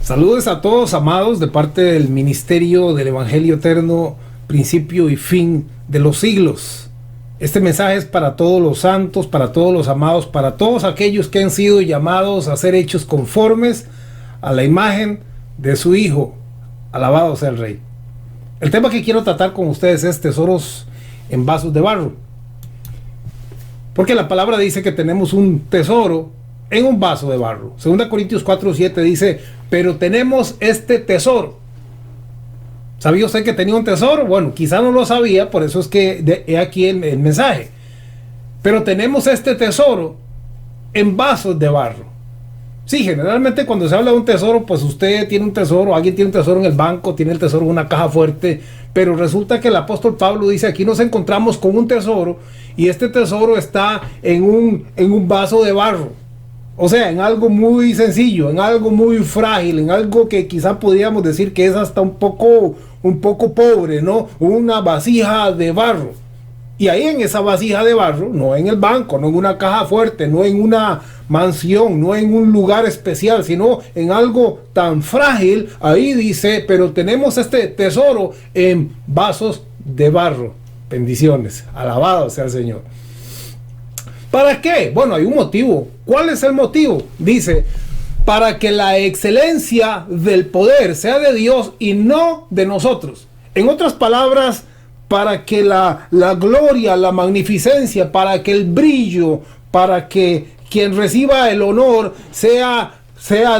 Saludos a todos, amados, de parte del ministerio del Evangelio Eterno, principio y fin de los siglos. Este mensaje es para todos los santos, para todos los amados, para todos aquellos que han sido llamados a ser hechos conformes a la imagen de su Hijo. Alabado sea el Rey. El tema que quiero tratar con ustedes es tesoros en vasos de barro. Porque la palabra dice que tenemos un tesoro en un vaso de barro. 2 Corintios 4:7 dice, pero tenemos este tesoro. ¿Sabía usted que tenía un tesoro? Bueno, quizá no lo sabía, por eso es que he aquí el mensaje. Pero tenemos este tesoro en vasos de barro. Sí, generalmente cuando se habla de un tesoro, pues usted tiene un tesoro, alguien tiene un tesoro en el banco, tiene el tesoro en una caja fuerte, pero resulta que el apóstol Pablo dice, aquí nos encontramos con un tesoro, y este tesoro está en un vaso de barro. O sea, en algo muy sencillo, en algo muy frágil, en algo que quizá podríamos decir que es hasta un poco pobre, ¿no? Una vasija de barro. Y ahí en esa vasija de barro, no en el banco, no en una caja fuerte, no en una mansión, no en un lugar especial, sino en algo tan frágil, ahí dice, pero tenemos este tesoro en vasos de barro. Bendiciones, alabado sea el Señor. ¿Para qué? Bueno, hay un motivo. ¿Cuál es el motivo? Dice, para que la excelencia del poder sea de Dios y no de nosotros. En otras palabras, para que la gloria, la magnificencia, para que el brillo, para que quien reciba el honor sea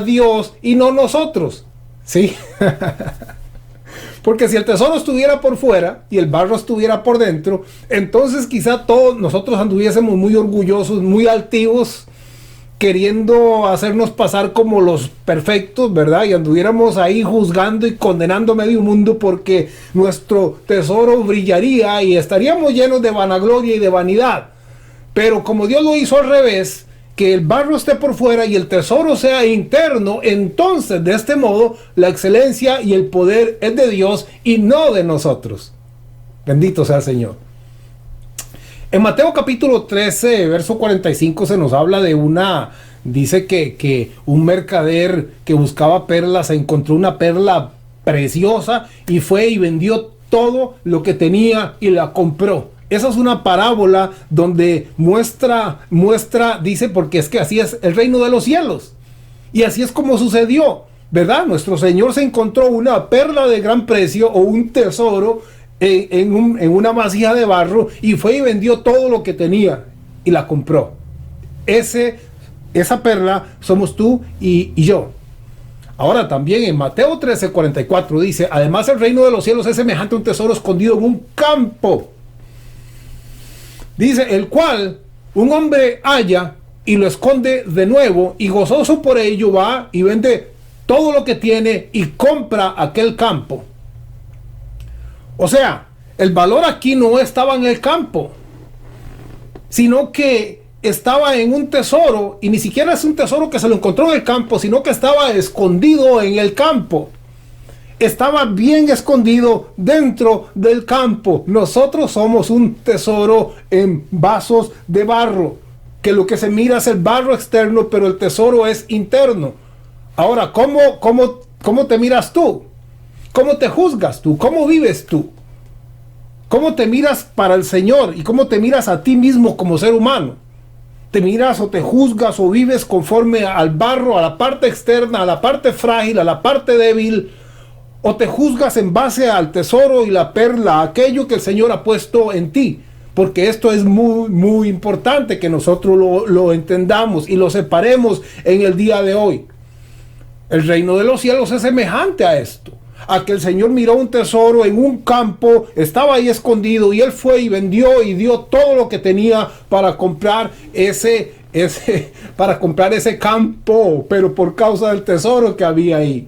Dios y no nosotros. ¿Sí? Porque si el tesoro estuviera por fuera y el barro estuviera por dentro, entonces quizá todos nosotros anduviésemos muy orgullosos, muy altivos, queriendo hacernos pasar como los perfectos, ¿verdad? Y anduviéramos ahí juzgando y condenando a medio mundo porque nuestro tesoro brillaría y estaríamos llenos de vanagloria y de vanidad. Pero como Dios lo hizo al revés, que el barro esté por fuera y el tesoro sea interno, entonces de este modo la excelencia y el poder es de Dios y no de nosotros. Bendito sea el Señor. En Mateo capítulo 13, verso 45 se nos habla de dice que un mercader que buscaba perlas encontró una perla preciosa y fue y vendió todo lo que tenía y la compró. Esa es una parábola donde muestra, dice, porque es que así es el reino de los cielos. Y así es como sucedió, ¿verdad? Nuestro Señor se encontró una perla de gran precio o un tesoro en una vasija de barro y fue y vendió todo lo que tenía y la compró. Esa perla somos tú y yo. Ahora también en Mateo 13:44 dice, además el reino de los cielos es semejante a un tesoro escondido en un campo. Dice, el cual un hombre halla y lo esconde de nuevo y gozoso por ello va y vende todo lo que tiene y compra aquel campo. O sea, el valor aquí no estaba en el campo, sino que estaba en un tesoro, y ni siquiera es un tesoro que se lo encontró en el campo, sino que estaba escondido en el campo. Estaba bien escondido dentro del campo. Nosotros somos un tesoro en vasos de barro, que lo que se mira es el barro externo, pero el tesoro es interno. Ahora, ¿cómo te miras tú? ¿Cómo te juzgas tú? ¿Cómo vives tú? ¿Cómo te miras para el Señor? ¿Y cómo te miras a ti mismo como ser humano? ¿Te miras o te juzgas o vives conforme al barro, a la parte externa, a la parte frágil, a la parte débil? ¿O te juzgas en base al tesoro y la perla, aquello que el Señor ha puesto en ti? Porque esto es muy, muy importante que nosotros lo entendamos y lo separemos en el día de hoy. El reino de los cielos es semejante a esto. A que el Señor miró un tesoro en un campo, estaba ahí escondido y Él fue y vendió y dio todo lo que tenía para comprar ese campo, pero por causa del tesoro que había ahí.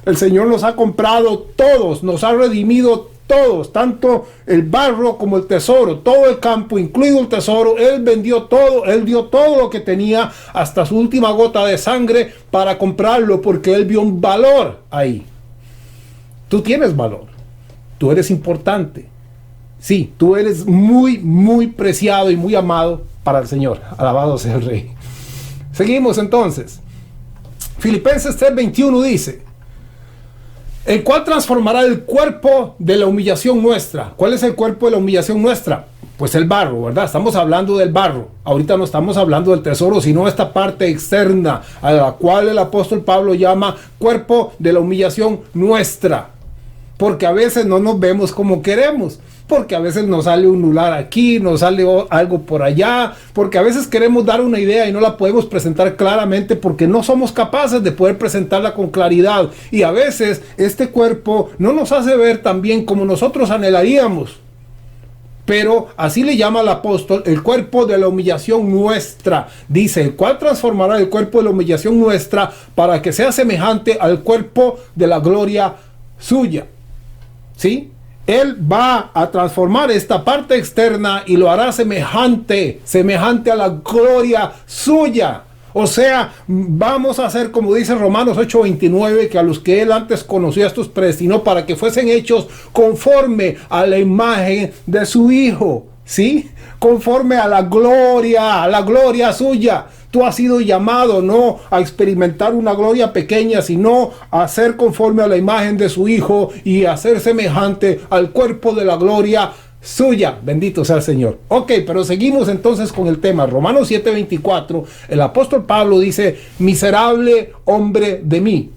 El Señor nos ha comprado todos, nos ha redimido todos, tanto el barro como el tesoro, todo el campo, incluido el tesoro. Él vendió todo, Él dio todo lo que tenía hasta su última gota de sangre para comprarlo, porque Él vio un valor ahí. Tú tienes valor, tú eres importante. Sí, tú eres muy, muy preciado y muy amado para el Señor. Alabado sea el Rey. Seguimos entonces. Filipenses 3:21 dice, el cual transformará el cuerpo de la humillación nuestra. ¿Cuál es el cuerpo de la humillación nuestra? Pues el barro, ¿verdad? Estamos hablando del barro. Ahorita no estamos hablando del tesoro, sino esta parte externa, a la cual el apóstol Pablo llama cuerpo de la humillación nuestra. Porque a veces no nos vemos como queremos. Porque a veces nos sale un lunar aquí, nos sale algo por allá, porque a veces queremos dar una idea y no la podemos presentar claramente porque no somos capaces de poder presentarla con claridad. Y a veces este cuerpo no nos hace ver tan bien como nosotros anhelaríamos. Pero así le llama el apóstol el cuerpo de la humillación nuestra. Dice, el cual transformará el cuerpo de la humillación nuestra para que sea semejante al cuerpo de la gloria suya. ¿Sí? Él va a transformar esta parte externa y lo hará semejante a la gloria suya. O sea, vamos a hacer como dice Romanos 8:29, que a los que él antes conoció, estos predestinó para que fuesen hechos conforme a la imagen de su Hijo. ¿Sí? Conforme a la gloria suya. Tú has sido llamado no a experimentar una gloria pequeña, sino a ser conforme a la imagen de su Hijo y a ser semejante al cuerpo de la gloria suya. Bendito sea el Señor. Ok, pero seguimos entonces con el tema. Romanos 7:24, el apóstol Pablo dice, miserable hombre de mí.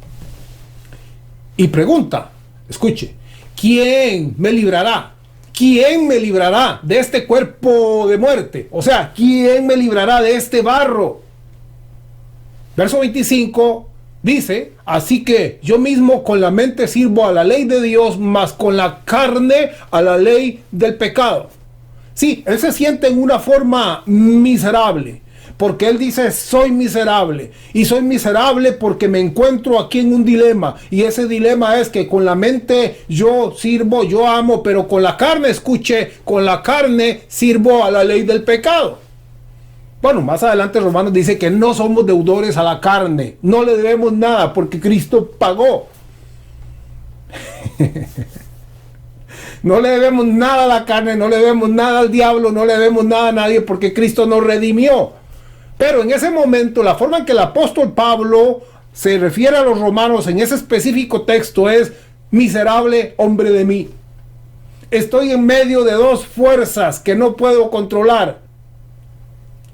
Y pregunta, escuche, ¿quién me librará? ¿Quién me librará de este cuerpo de muerte? O sea, ¿quién me librará de este barro? Verso 25 dice, así que yo mismo con la mente sirvo a la ley de Dios, mas con la carne a la ley del pecado. Sí, él se siente en una forma miserable, porque él dice, soy miserable, y soy miserable porque me encuentro aquí en un dilema, y ese dilema es que con la mente yo sirvo, yo amo, pero con la carne, escuche, con la carne sirvo a la ley del pecado. Bueno, más adelante Romanos dice que no somos deudores a la carne, no le debemos nada porque Cristo pagó. No le debemos nada a la carne, no le debemos nada al diablo, no le debemos nada a nadie porque Cristo nos redimió. Pero en ese momento, la forma en que el apóstol Pablo se refiere a los romanos en ese específico texto es, miserable hombre de mí. Estoy en medio de dos fuerzas que no puedo controlar.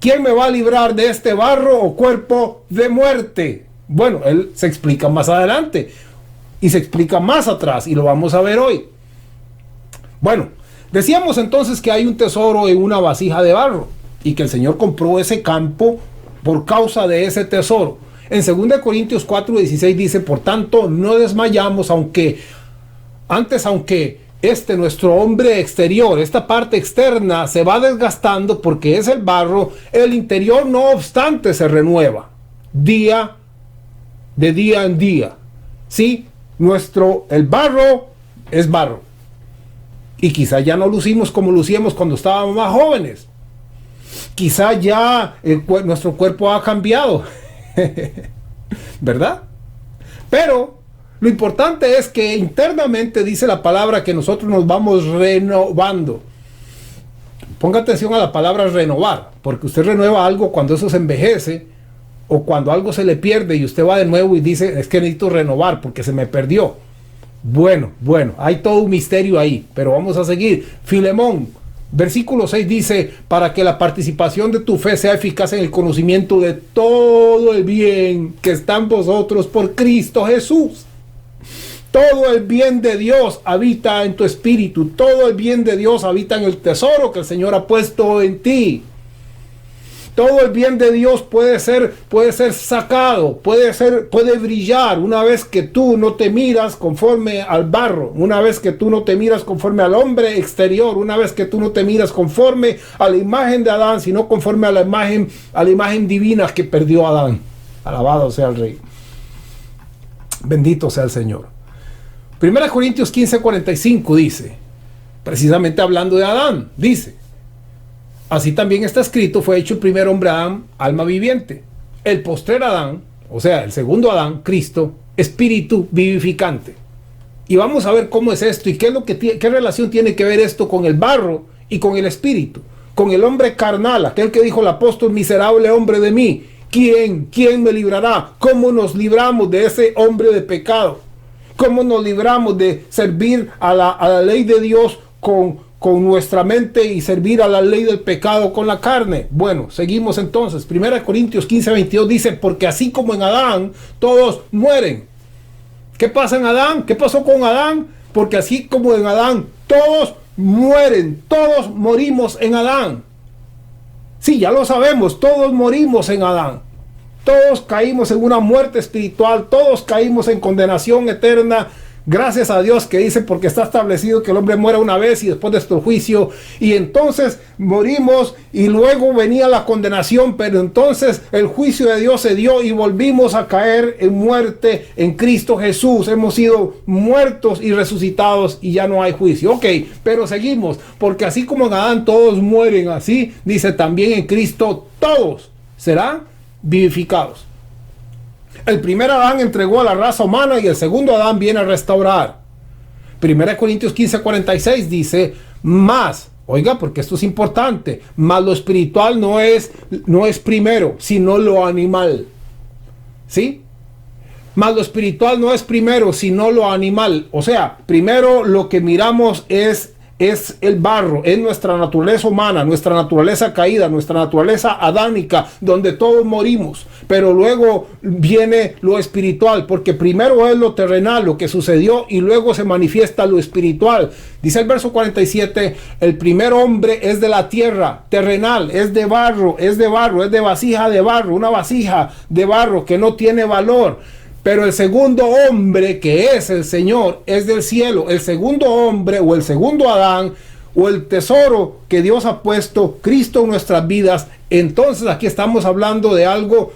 ¿Quién me va a librar de este barro o cuerpo de muerte? Bueno, él se explica más adelante y se explica más atrás y lo vamos a ver hoy. Bueno, decíamos entonces que hay un tesoro en una vasija de barro y que el Señor compró ese campo por causa de ese tesoro. En 2 Corintios 4:16 dice, por tanto, no desmayamos, aunque nuestro hombre exterior, esta parte externa se va desgastando porque es el barro, el interior no obstante se renueva de día en día. Sí, el barro es barro. Y quizá ya no lucimos como lucíamos cuando estábamos más jóvenes. Quizá ya nuestro cuerpo ha cambiado. ¿Verdad? Pero lo importante es que internamente dice la palabra que nosotros nos vamos renovando. Ponga atención a la palabra renovar, porque usted renueva algo cuando eso se envejece o cuando algo se le pierde y usted va de nuevo y dice, es que necesito renovar porque se me perdió. Bueno, hay todo un misterio ahí, pero vamos a seguir. Filemón, versículo 6 dice, para que la participación de tu fe sea eficaz en el conocimiento de todo el bien que está en vosotros por Cristo Jesús. Todo el bien de Dios habita en tu espíritu. Todo el bien de Dios habita en el tesoro que el Señor ha puesto en ti. Todo el bien de Dios puede ser sacado, puede brillar una vez que tú no te miras conforme al barro, una vez que tú no te miras conforme al hombre exterior, una vez que tú no te miras conforme a la imagen de Adán, sino conforme a la imagen divina que perdió Adán. Alabado sea el Rey. Bendito sea el Señor. 1 Corintios 15:45 dice, precisamente hablando de Adán, dice, así también está escrito, fue hecho el primer hombre Adán, alma viviente. El postrer Adán, o sea, el segundo Adán, Cristo, espíritu vivificante. Y vamos a ver cómo es esto y qué relación tiene que ver esto con el barro y con el espíritu, con el hombre carnal, aquel que dijo el apóstol, miserable hombre de mí. ¿Quién me librará? ¿Cómo nos libramos de ese hombre de pecado? ¿Cómo nos libramos de servir a la ley de Dios con nuestra mente y servir a la ley del pecado con la carne? Bueno, seguimos entonces. 1 Corintios 15:22 dice, porque así como en Adán todos mueren. ¿Qué pasa en Adán? ¿Qué pasó con Adán? Porque así como en Adán todos mueren, todos morimos en Adán. Sí, ya lo sabemos, todos morimos en Adán. Todos caímos en una muerte espiritual, todos caímos en condenación eterna. Gracias a Dios que dice, porque está establecido que el hombre muera una vez y después de este juicio. Y entonces morimos y luego venía la condenación, pero entonces el juicio de Dios se dio y volvimos a caer en muerte en Cristo Jesús. Hemos sido muertos y resucitados y ya no hay juicio. Ok, pero seguimos, porque así como en Adán todos mueren, así dice también en Cristo todos serán vivificados. El primer Adán entregó a la raza humana y el segundo Adán viene a restaurar. 1 Corintios 15:46 dice, más, oiga, porque esto es importante, más lo espiritual no es primero, sino lo animal. ¿Sí? Más lo espiritual no es primero, sino lo animal. O sea, primero lo que miramos es el barro, es nuestra naturaleza humana, nuestra naturaleza caída, nuestra naturaleza adánica, donde todos morimos. Pero luego viene lo espiritual, porque primero es lo terrenal, lo que sucedió, y luego se manifiesta lo espiritual. Dice el verso 47, el primer hombre es de la tierra, terrenal, es de barro, es de vasija de barro, una vasija de barro que no tiene valor. Pero el segundo hombre, que es el Señor, es del cielo. El segundo hombre o el segundo Adán o el tesoro que Dios ha puesto, Cristo, en nuestras vidas. Entonces aquí estamos hablando de algo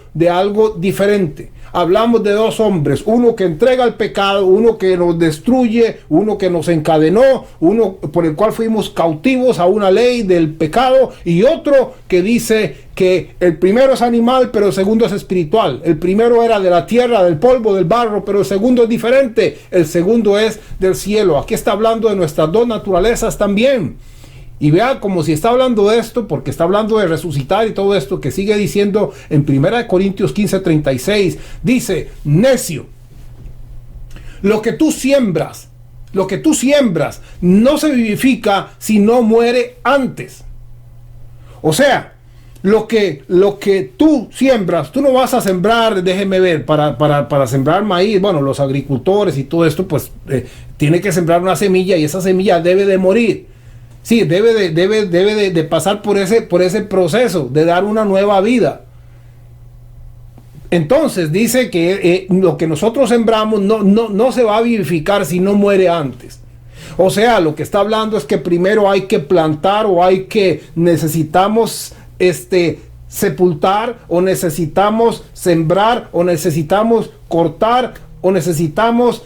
diferente. Hablamos de dos hombres, uno que entrega el pecado, uno que nos destruye, uno que nos encadenó, uno por el cual fuimos cautivos a una ley del pecado, y otro que dice que el primero es animal, pero el segundo es espiritual. El primero era de la tierra, del polvo, del barro, pero el segundo es diferente. El segundo es del cielo. Aquí está hablando de nuestras dos naturalezas también. Y vea como si está hablando de esto, porque está hablando de resucitar y todo esto, que sigue diciendo en 1 Corintios 15:36, dice, necio, lo que tú siembras no se vivifica si no muere antes. O sea, lo que tú siembras, tú no vas a sembrar, déjeme ver, para sembrar maíz. Bueno, los agricultores y todo esto, pues tiene que sembrar una semilla, y esa semilla debe de morir. Sí, debe de pasar por ese proceso de dar una nueva vida. Entonces dice que lo que nosotros sembramos no se va a vivificar si no muere antes. O sea, lo que está hablando es que primero hay que plantar, o necesitamos sepultar, o necesitamos sembrar, o necesitamos cortar, o necesitamos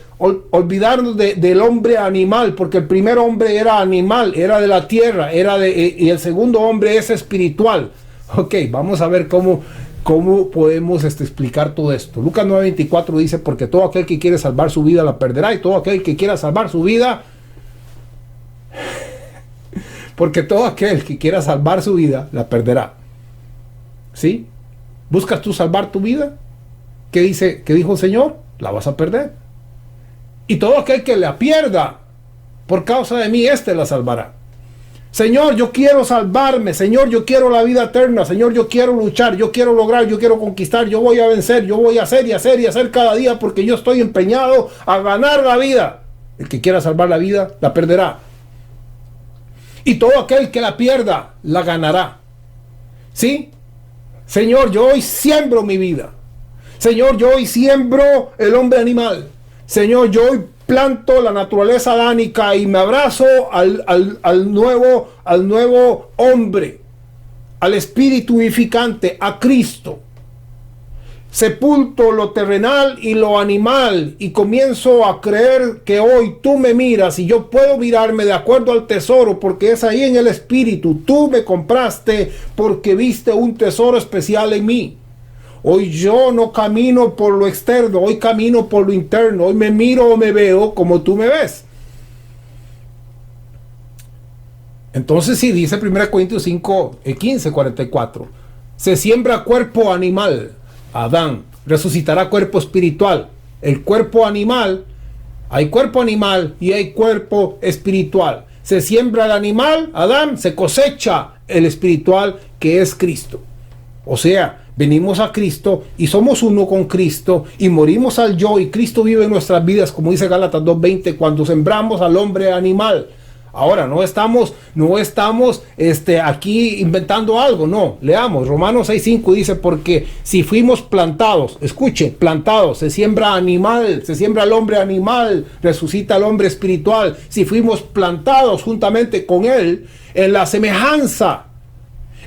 olvidarnos del hombre animal, porque el primer hombre era animal, era de la tierra, y el segundo hombre es espiritual. Ok, vamos a ver cómo podemos explicar todo esto. Lucas 9:24 dice, porque todo aquel que quiere salvar su vida la perderá, y todo aquel que quiera salvar su vida, porque todo aquel que quiera salvar su vida la perderá. ¿Sí? ¿Buscas tú salvar tu vida? ¿Qué dijo el Señor? La vas a perder. Y todo aquel que la pierda por causa de mí, la salvará. Señor, yo quiero salvarme. Señor, yo quiero la vida eterna. Señor, yo quiero luchar, yo quiero lograr, yo quiero conquistar, yo voy a vencer, yo voy a hacer y hacer y hacer cada día, porque yo estoy empeñado a ganar la vida. El que quiera salvar la vida, la perderá. Y todo aquel que la pierda, la ganará. ¿Sí? Señor, yo hoy siembro mi vida. Señor, yo hoy siembro el hombre animal. Señor, yo hoy planto la naturaleza adánica y me abrazo al nuevo hombre, al espíritu vivificante, a Cristo. Sepulto lo terrenal y lo animal, y comienzo a creer que hoy tú me miras y yo puedo mirarme de acuerdo al tesoro, porque es ahí en el espíritu. Tú me compraste porque viste un tesoro especial en mí. Hoy yo no camino por lo externo, hoy camino por lo interno. Hoy me miro o me veo como tú me ves. Entonces sí, dice 1 Corintios 15:44. Se siembra cuerpo animal, Adán. Resucitará cuerpo espiritual. El cuerpo animal, Hay cuerpo animal y hay cuerpo espiritual. Se siembra el animal, Adán, se cosecha el espiritual, que es Cristo. O sea, venimos a Cristo y somos uno con Cristo y morimos al yo, y Cristo vive en nuestras vidas, como dice Gálatas 2:20, cuando sembramos al hombre animal. Ahora, no estamos aquí inventando algo, no. Leamos, Romanos 6:5 dice, porque si fuimos plantados, escuche, plantados, se siembra animal, se siembra el hombre animal, resucita el hombre espiritual. Si fuimos plantados juntamente con él en la semejanza,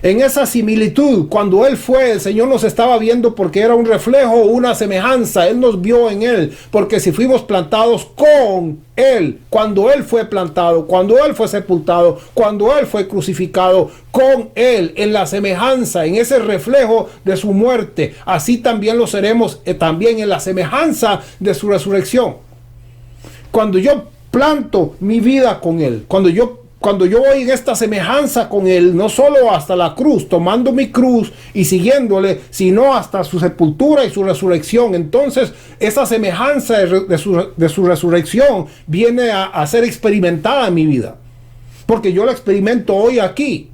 en esa similitud, cuando Él fue, el Señor nos estaba viendo porque era un reflejo, una semejanza. Él nos vio en Él, porque si fuimos plantados con Él, cuando Él fue plantado, cuando Él fue sepultado, cuando Él fue crucificado, con Él, en la semejanza, en ese reflejo de su muerte, así también lo seremos también en la semejanza de su resurrección. Cuando yo planto mi vida con Él, cuando yo voy en esta semejanza con Él, no solo hasta la cruz, tomando mi cruz y siguiéndole, sino hasta su sepultura y su resurrección, entonces esa semejanza de su resurrección viene a ser experimentada en mi vida. Porque yo la experimento hoy aquí.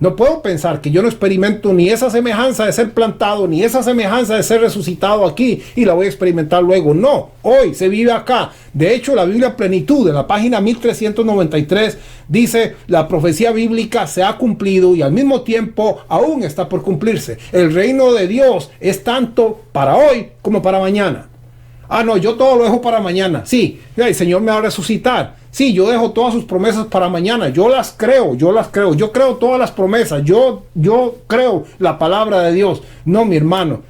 No puedo pensar que yo no experimento ni esa semejanza de ser plantado, ni esa semejanza de ser resucitado aquí y la voy a experimentar luego. No, hoy se vive acá. De hecho, la Biblia Plenitud, en la página 1393, dice, la profecía bíblica se ha cumplido y al mismo tiempo aún está por cumplirse. El reino de Dios es tanto para hoy como para mañana. Ah, no, yo todo lo dejo para mañana. Sí, el Señor me va a resucitar. Sí, yo dejo todas sus promesas para mañana. Yo las creo. Yo creo todas las promesas. Yo creo la palabra de Dios. No, mi hermano.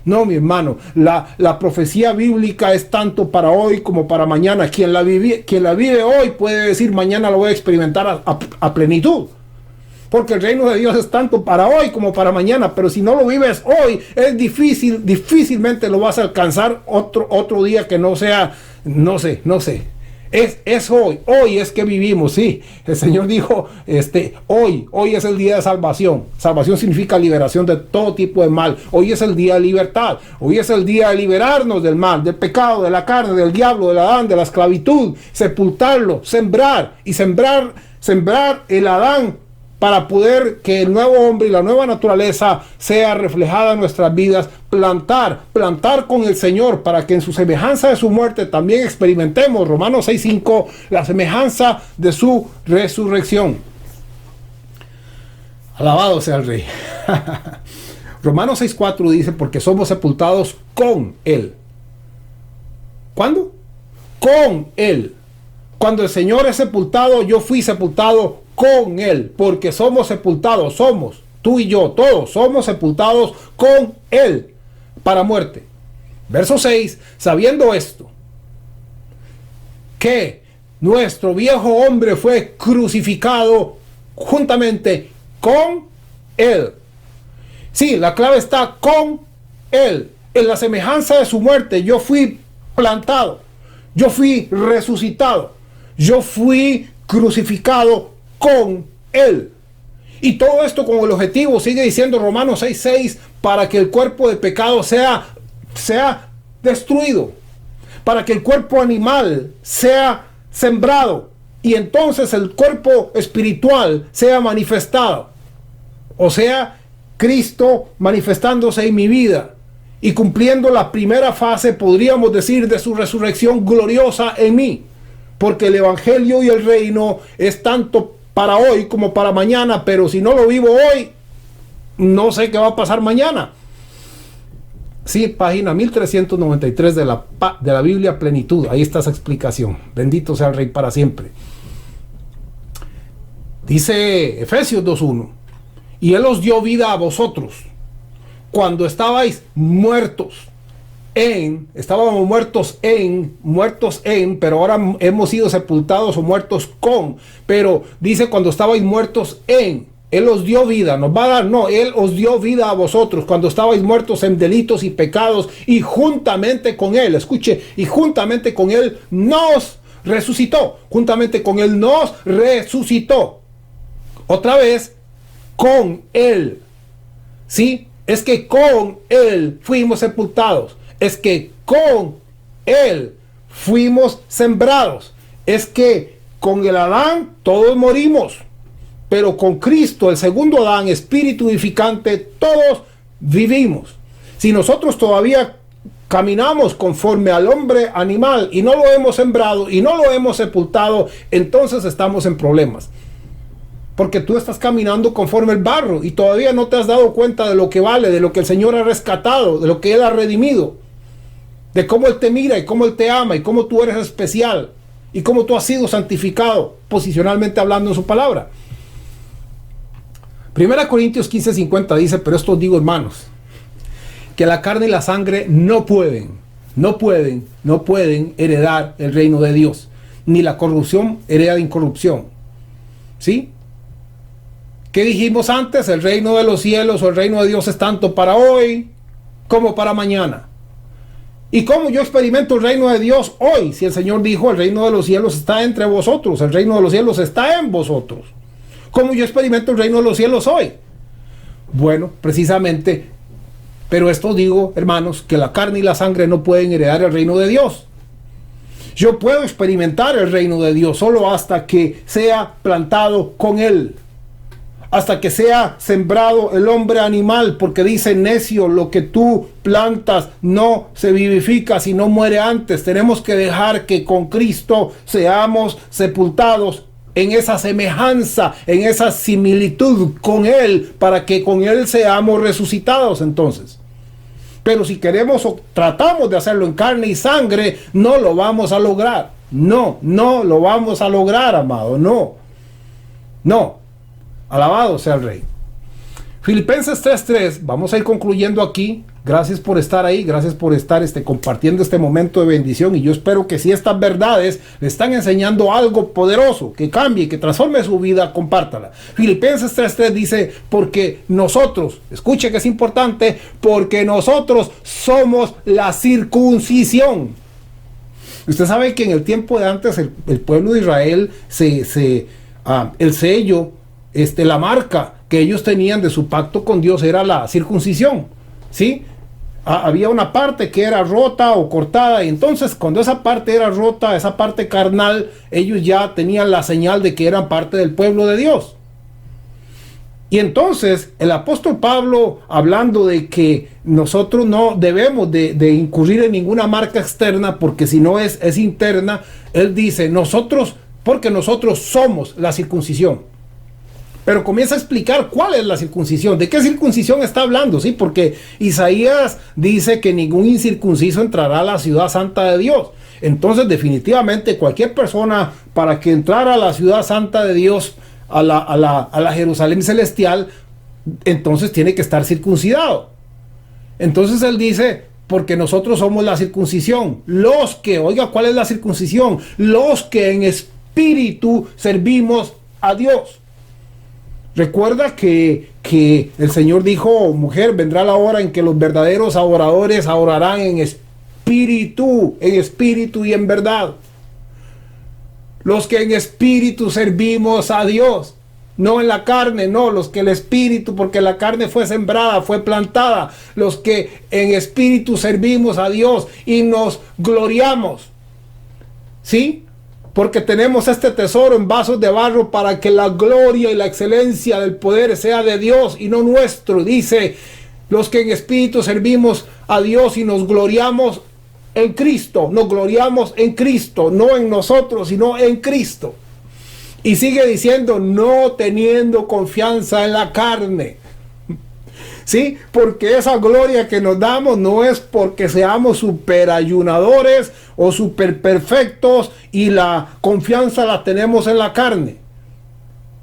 La profecía bíblica es tanto para hoy como para mañana. Quien la vive hoy puede decir, mañana lo voy a experimentar a plenitud. Porque el reino de Dios es tanto para hoy como para mañana. Pero si no lo vives hoy, es difícilmente lo vas a alcanzar otro día que no sea, no sé. Es hoy es que vivimos, sí. El Señor dijo, hoy es el día de salvación. Salvación significa liberación de todo tipo de mal. Hoy es el día de libertad. Hoy es el día de liberarnos del mal, del pecado, de la carne, del diablo, del Adán, de la esclavitud. Sepultarlo, sembrar el Adán, para poder que el nuevo hombre y la nueva naturaleza sea reflejada en nuestras vidas. Plantar con el Señor, para que en su semejanza de su muerte también experimentemos, Romanos 6:5, la semejanza de su resurrección. Alabado sea el Rey. Romanos 6:4 dice, porque somos sepultados con Él. ¿Cuándo? Con Él. Cuando el Señor es sepultado, yo fui sepultado con Él, porque somos sepultados, tú y yo, todos somos sepultados con Él para muerte. Verso 6, sabiendo esto, que nuestro viejo hombre fue crucificado juntamente con Él. Sí, la clave está con Él. En la semejanza de su muerte, yo fui plantado, yo fui resucitado, yo fui crucificado con Él. Y todo esto con el objetivo, sigue diciendo Romanos 6:6, para que el cuerpo de pecado sea destruido, para que el cuerpo animal sea sembrado y entonces el cuerpo espiritual sea manifestado. O sea, Cristo manifestándose en mi vida y cumpliendo la primera fase, podríamos decir, de su resurrección gloriosa en mí. Porque el evangelio y el reino es tanto para hoy como para mañana, pero si no lo vivo hoy, no sé qué va a pasar mañana. Sí, página 1393 de la Biblia Plenitud, ahí está esa explicación. Bendito sea el Rey para siempre. Dice Efesios 2:1, y Él os dio vida a vosotros cuando estabais muertos estábamos muertos en, pero ahora hemos sido sepultados o muertos con. Pero dice cuando estabais muertos en, Él os dio vida, nos va a dar, no, Él os dio vida a vosotros cuando estabais muertos en delitos y pecados, y juntamente con Él, escuche, y juntamente con Él nos resucitó, juntamente con Él nos resucitó. Otra vez, con Él, ¿sí? Es que con Él fuimos sepultados. Es que con Él fuimos sembrados. Es que con el Adán todos morimos, pero con Cristo, el segundo Adán, espíritu vivificante, todos vivimos. Si nosotros todavía caminamos conforme al hombre animal y no lo hemos sembrado y no lo hemos sepultado, entonces estamos en problemas. Porque tú estás caminando conforme el barro y todavía no te has dado cuenta de lo que vale, de lo que el Señor ha rescatado, de lo que Él ha redimido, de cómo Él te mira y cómo Él te ama y cómo tú eres especial y cómo tú has sido santificado, posicionalmente hablando en su palabra. 1 Corintios 15:50 dice: pero esto os digo, hermanos, que la carne y la sangre no pueden heredar el reino de Dios, ni la corrupción hereda incorrupción. ¿Sí? ¿Qué dijimos antes? El reino de los cielos o el reino de Dios es tanto para hoy como para mañana. ¿Y cómo yo experimento el reino de Dios hoy? Si el Señor dijo: el reino de los cielos está entre vosotros, el reino de los cielos está en vosotros. ¿Cómo yo experimento el reino de los cielos hoy? Bueno, precisamente, pero esto digo, hermanos, que la carne y la sangre no pueden heredar el reino de Dios. Yo puedo experimentar el reino de Dios solo hasta que sea plantado con Él, hasta que sea sembrado el hombre animal, porque dice: necio, lo que tú plantas no se vivifica, sino muere antes. Tenemos que dejar que con Cristo seamos sepultados en esa semejanza, en esa similitud con Él, para que con Él seamos resucitados entonces. Pero si queremos o tratamos de hacerlo en carne y sangre, no lo vamos a lograr. No lo vamos a lograr, amado. No. Alabado sea el Rey. Filipenses 3:3, vamos a ir concluyendo aquí. Gracias por estar ahí, gracias por estar compartiendo este momento de bendición, y yo espero que si estas verdades le están enseñando algo poderoso, que cambie, que transforme su vida, compártala. Filipenses 3:3 dice: porque nosotros, escuche que es importante, porque nosotros somos la circuncisión. Usted sabe que en el tiempo de antes el pueblo de Israel, el sello, la marca que ellos tenían de su pacto con Dios era la circuncisión, ¿sí? Había una parte que era rota o cortada, y entonces cuando esa parte era rota, esa parte carnal, ellos ya tenían la señal de que eran parte del pueblo de Dios. Y entonces el apóstol Pablo, hablando de que nosotros no debemos de incurrir en ninguna marca externa, porque si no es interna, él dice: porque nosotros somos la circuncisión. Pero comienza a explicar cuál es la circuncisión, de qué circuncisión está hablando, ¿sí? Porque Isaías dice que ningún incircunciso entrará a la ciudad santa de Dios. Entonces, definitivamente, cualquier persona, para que entrara a la ciudad santa de Dios, a la Jerusalén celestial, entonces tiene que estar circuncidado. Entonces él dice: porque nosotros somos la circuncisión. Oiga, ¿cuál es la circuncisión? Los que en espíritu servimos a Dios. Recuerda que el Señor dijo: mujer, vendrá la hora en que los verdaderos adoradores adorarán en espíritu y en verdad. Los que en espíritu servimos a Dios, no en la carne, no, los que el espíritu, porque la carne fue sembrada, fue plantada. Los que en espíritu servimos a Dios y nos gloriamos, ¿sí? Porque tenemos este tesoro en vasos de barro, para que la gloria y la excelencia del poder sea de Dios y no nuestro. Dice: los que en espíritu servimos a Dios y nos gloriamos en Cristo. Nos gloriamos en Cristo, no en nosotros, sino en Cristo. Y sigue diciendo: no teniendo confianza en la carne. ¿Sí? Porque esa gloria que nos damos no es porque seamos super ayunadores o super perfectos y la confianza la tenemos en la carne.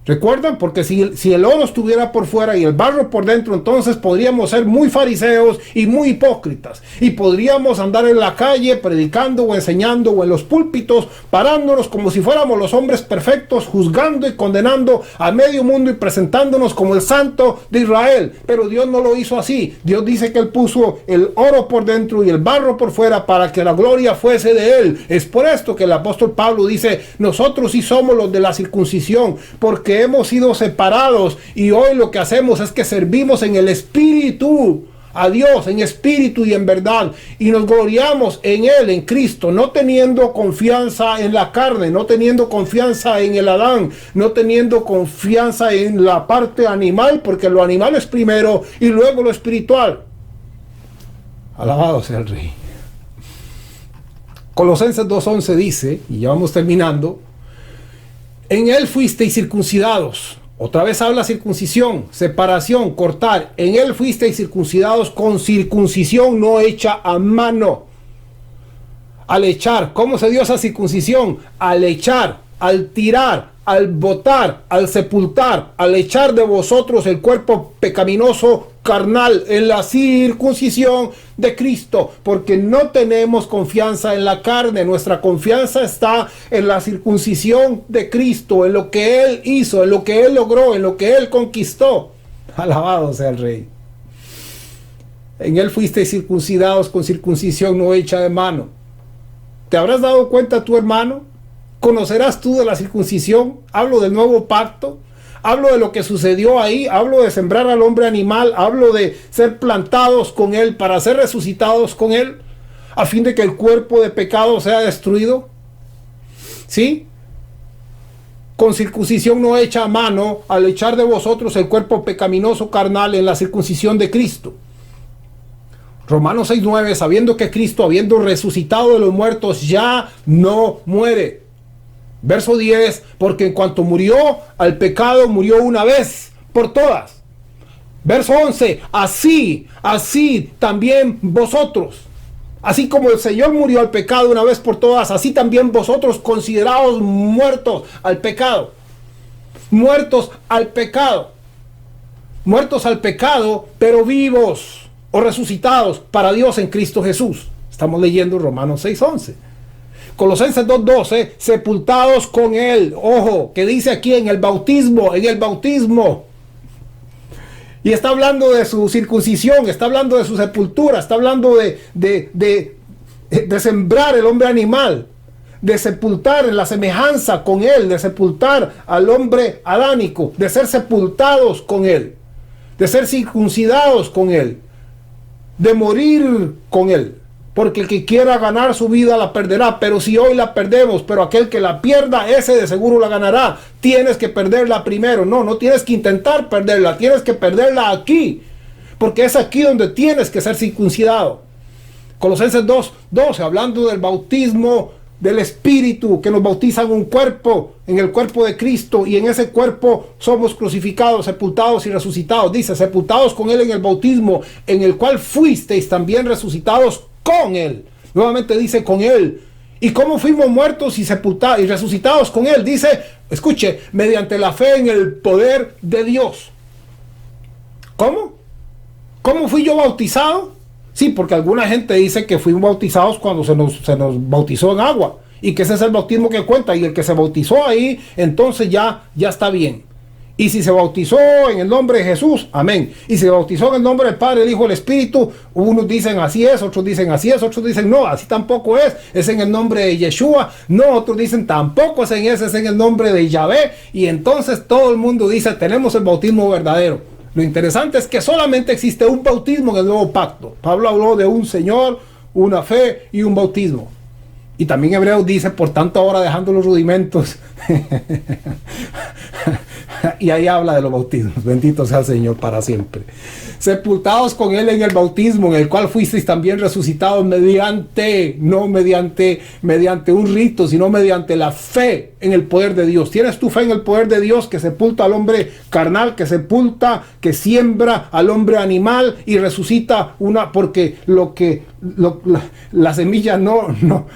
¿Recuerdan? Porque si el oro estuviera por fuera y el barro por dentro, entonces podríamos ser muy fariseos y muy hipócritas. Y podríamos andar en la calle predicando o enseñando, o en los púlpitos parándonos como si fuéramos los hombres perfectos, juzgando y condenando a medio mundo y presentándonos como el santo de Israel. Pero Dios no lo hizo así. Dios dice que Él puso el oro por dentro y el barro por fuera para que la gloria fuese de Él. Es por esto que el apóstol Pablo dice: nosotros sí somos los de la circuncisión, porque hemos sido separados, y hoy lo que hacemos es que servimos en el espíritu a Dios en espíritu y en verdad, y nos gloriamos en Él, en Cristo, no teniendo confianza en la carne, no teniendo confianza en el Adán, no teniendo confianza en la parte animal, porque lo animal es primero y luego lo espiritual. Alabado sea el Rey. Colosenses 2:11 dice, y ya vamos terminando, en Él fuisteis circuncidados. Otra vez habla circuncisión, separación, cortar. En Él fuisteis circuncidados con circuncisión no hecha a mano. Al echar, ¿cómo se dio esa circuncisión? Al echar, al tirar, al botar, al sepultar, al echar de vosotros el cuerpo pecaminoso carnal en la circuncisión de Cristo, porque no tenemos confianza en la carne, nuestra confianza está en la circuncisión de Cristo, en lo que Él hizo, en lo que Él logró, en lo que Él conquistó. Alabado sea el Rey. En Él fuisteis circuncidados con circuncisión no hecha de mano. ¿Te habrás dado cuenta tu hermano? ¿Conocerás tú de la circuncisión? Hablo del nuevo pacto. Hablo de lo que sucedió ahí, hablo de sembrar al hombre animal, hablo de ser plantados con Él para ser resucitados con Él, a fin de que el cuerpo de pecado sea destruido. ¿Sí? Con circuncisión no hecha a mano, al echar de vosotros el cuerpo pecaminoso carnal en la circuncisión de Cristo. Romanos 6:9, sabiendo que Cristo, habiendo resucitado de los muertos, ya no muere. Verso 10, porque en cuanto murió al pecado, murió una vez por todas. Verso 11, así también vosotros, así como el Señor murió al pecado una vez por todas, así también vosotros considerados muertos al pecado. Muertos al pecado. Muertos al pecado, pero vivos o resucitados para Dios en Cristo Jesús. Estamos leyendo Romanos 6:11. Colosenses 2:12, sepultados con Él. Ojo, que dice aquí en el bautismo. Y está hablando de su circuncisión, está hablando de su sepultura, está hablando de sembrar el hombre animal, de sepultar en la semejanza con Él, de sepultar al hombre adánico, de ser sepultados con Él, de ser circuncidados con Él, de morir con Él. Porque el que quiera ganar su vida la perderá, pero si hoy la perdemos, pero aquel que la pierda, ese de seguro la ganará. Tienes que perderla primero, no tienes que intentar perderla, tienes que perderla aquí, porque es aquí donde tienes que ser circuncidado. Colosenses 2:12, hablando del bautismo del Espíritu, que nos bautiza en un cuerpo, en el cuerpo de Cristo, y en ese cuerpo somos crucificados, sepultados y resucitados. Dice, sepultados con Él en el bautismo, en el cual fuisteis también resucitados con Él. Nuevamente dice con Él. ¿Y cómo fuimos muertos y sepultados y resucitados con Él? Dice, escuche, mediante la fe en el poder de Dios. ¿Cómo? ¿Cómo fui yo bautizado? Sí, porque alguna gente dice que fuimos bautizados cuando se nos bautizó en agua, y que ese es el bautismo que cuenta, y el que se bautizó ahí, entonces ya está bien. Y si se bautizó en el nombre de Jesús, amén. Y si se bautizó en el nombre del Padre, el Hijo, el Espíritu, unos dicen así es, otros dicen así es, otros dicen no, así tampoco es en el nombre de Yeshua. No, otros dicen tampoco es en ese, es en el nombre de Yahvé. Y entonces todo el mundo dice, tenemos el bautismo verdadero. Lo interesante es que solamente existe un bautismo en el nuevo pacto. Pablo habló de un Señor, una fe y un bautismo. Y también Hebreos dice, por tanto ahora dejando los rudimentos. Y ahí habla de los bautismos. Bendito sea el Señor para siempre. Sepultados con Él en el bautismo, en el cual fuisteis también resucitados no mediante un rito, sino mediante la fe en el poder de Dios. ¿Tienes tu fe en el poder de Dios que sepulta al hombre carnal, que sepulta, que siembra al hombre animal y resucita porque la semilla no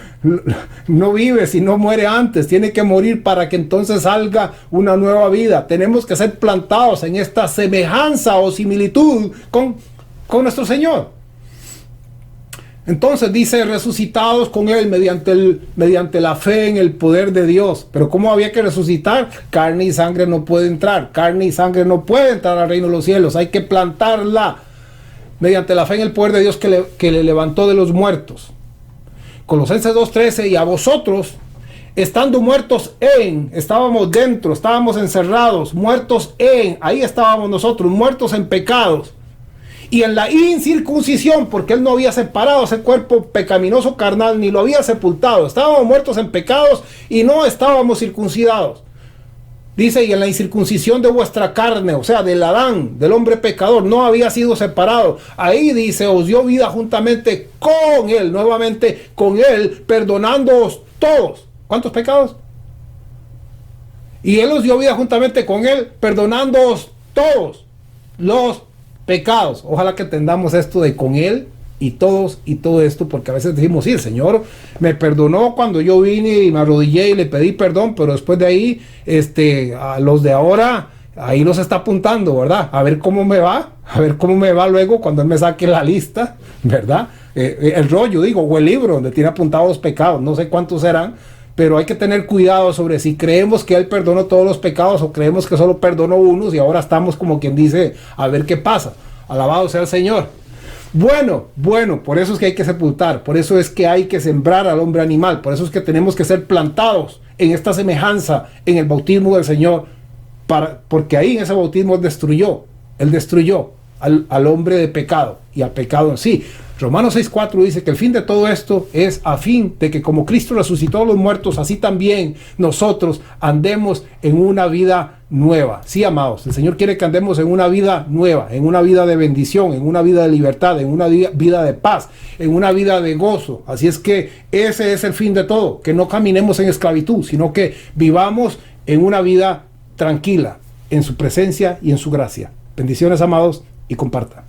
vive, sino muere antes, tiene que morir para que entonces salga una nueva vida? Tenemos que ser plantados en esta semejanza o similitud con nuestro Señor. Entonces dice, resucitados con Él mediante la fe en el poder de Dios. Pero ¿cómo había que resucitar? Carne y sangre no puede entrar. Carne y sangre no puede entrar al reino de los cielos. Hay que plantarla mediante la fe en el poder de Dios que le levantó de los muertos. Colosenses 2:13, y a vosotros, estando muertos estábamos dentro, estábamos encerrados, muertos ahí estábamos nosotros, muertos en pecados y en la incircuncisión, porque él no había separado ese cuerpo pecaminoso carnal, ni lo había sepultado. Estábamos muertos en pecados y no estábamos circuncidados. Dice, y en la incircuncisión de vuestra carne, o sea, del Adán, del hombre pecador, no había sido separado. Ahí dice, os dio vida juntamente con él, nuevamente con él, perdonándoos todos. ¿Cuántos pecados? Y él os dio vida juntamente con él, perdonándoos todos los pecados. Ojalá que entendamos esto de con él y todos y todo esto, porque a veces decimos, sí, el Señor me perdonó cuando yo vine y me arrodillé y le pedí perdón, pero después de ahí, a los de ahora, ahí los está apuntando, ¿verdad? A ver cómo me va luego cuando Él me saque la lista, ¿verdad? El rollo, digo, o el libro donde tiene apuntados los pecados, no sé cuántos serán, pero hay que tener cuidado sobre si creemos que Él perdonó todos los pecados o creemos que solo perdonó unos y ahora estamos como quien dice, a ver qué pasa. Alabado sea el Señor. Bueno, por eso es que hay que sepultar, por eso es que hay que sembrar al hombre animal, por eso es que tenemos que ser plantados en esta semejanza, en el bautismo del Señor, porque ahí en ese bautismo Él destruyó al hombre de pecado y al pecado en sí. Romanos 6:4 dice que el fin de todo esto es a fin de que como Cristo resucitó a los muertos, así también nosotros andemos en una vida nueva. Sí, amados, el Señor quiere que andemos en una vida nueva, en una vida de bendición, en una vida de libertad, en una vida de paz, en una vida de gozo. Así es que ese es el fin de todo, que no caminemos en esclavitud, sino que vivamos en una vida tranquila, en su presencia y en su gracia. Bendiciones, amados, y compartan.